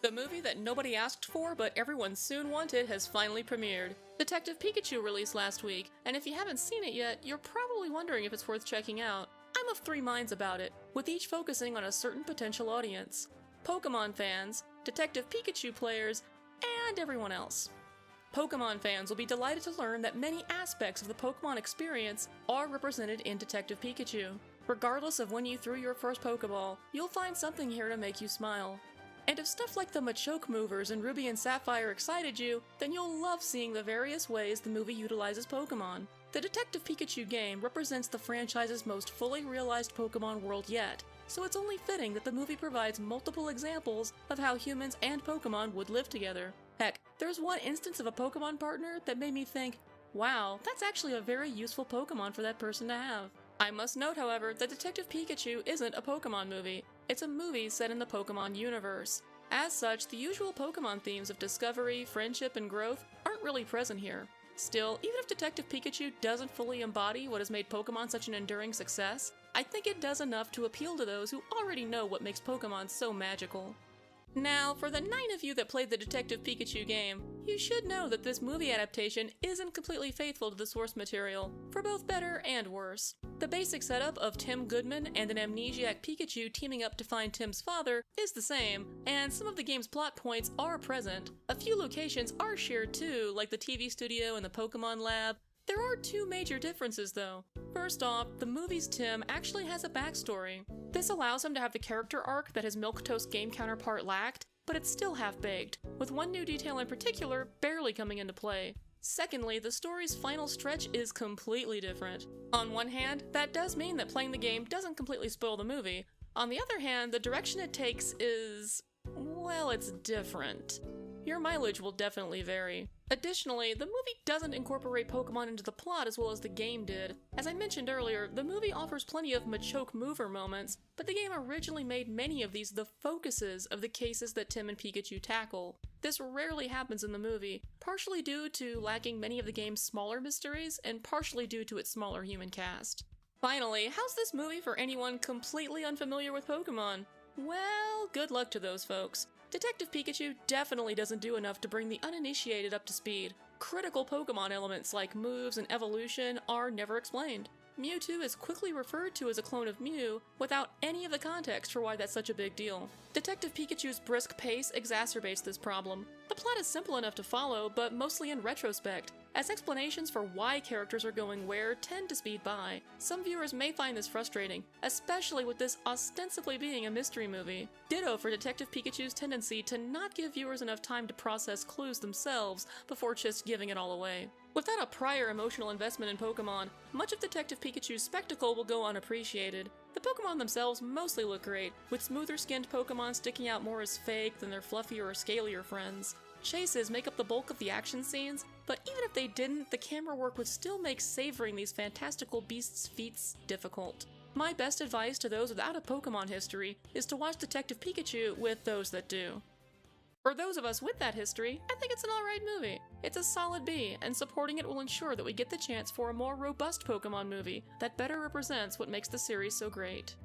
The movie that nobody asked for but everyone soon wanted has finally premiered. Detective Pikachu released last week, and if you haven't seen it yet, you're probably wondering if it's worth checking out. I'm of three minds about it, with each focusing on a certain potential audience. Pokémon fans, Detective Pikachu players, and everyone else. Pokémon fans will be delighted to learn that many aspects of the Pokémon experience are represented in Detective Pikachu. Regardless of when you threw your first Pokéball, you'll find something here to make you smile. And if stuff like the Machoke movers in Ruby and Sapphire excited you, then you'll love seeing the various ways the movie utilizes Pokémon. The Detective Pikachu game represents the franchise's most fully realized Pokémon world yet, so it's only fitting that the movie provides multiple examples of how humans and Pokémon would live together. Heck, there's one instance of a Pokémon partner that made me think, wow, that's actually a very useful Pokémon for that person to have. I must note, however, that Detective Pikachu isn't a Pokémon movie. It's a movie set in the Pokémon universe. As such, the usual Pokémon themes of discovery, friendship, and growth aren't really present here. Still, even if Detective Pikachu doesn't fully embody what has made Pokémon such an enduring success, I think it does enough to appeal to those who already know what makes Pokémon so magical. Now, for the 9 of you that played the Detective Pikachu game, you should know that this movie adaptation isn't completely faithful to the source material, for both better and worse. The basic setup of Tim Goodman and an amnesiac Pikachu teaming up to find Tim's father is the same, and some of the game's plot points are present. A few locations are shared too, like the TV studio and the Pokemon lab. There are two major differences though. First off, the movie's Tim actually has a backstory. This allows him to have the character arc that his milquetoast game counterpart lacked, but it's still half-baked, with one new detail in particular barely coming into play. Secondly, the story's final stretch is completely different. On one hand, that does mean that playing the game doesn't completely spoil the movie. On the other hand, the direction it takes is, well, it's different. Your mileage will definitely vary. Additionally, the movie doesn't incorporate Pokemon into the plot as well as the game did. As I mentioned earlier, the movie offers plenty of Machoke mover moments, but the game originally made many of these the focuses of the cases that Tim and Pikachu tackle. This rarely happens in the movie, partially due to lacking many of the game's smaller mysteries, and partially due to its smaller human cast. Finally, how's this movie for anyone completely unfamiliar with Pokemon? Well, good luck to those folks. Detective Pikachu definitely doesn't do enough to bring the uninitiated up to speed. Critical Pokemon elements like moves and evolution are never explained. Mewtwo is quickly referred to as a clone of Mew without any of the context for why that's such a big deal. Detective Pikachu's brisk pace exacerbates this problem. The plot is simple enough to follow, but mostly in retrospect, as explanations for why characters are going where tend to speed by. Some viewers may find this frustrating, especially with this ostensibly being a mystery movie. Ditto for Detective Pikachu's tendency to not give viewers enough time to process clues themselves before just giving it all away. Without a prior emotional investment in Pokemon, much of Detective Pikachu's spectacle will go unappreciated. The Pokemon themselves mostly look great, with smoother-skinned Pokemon sticking out more as fake than their fluffier or scalier friends. Chases make up the bulk of the action scenes, but even if they didn't, the camera work would still make savoring these fantastical beasts' feats difficult. My best advice to those without a Pokemon history is to watch Detective Pikachu with those that do. For those of us with that history, I think it's an alright movie. It's a solid B, and supporting it will ensure that we get the chance for a more robust Pokemon movie that better represents what makes the series so great.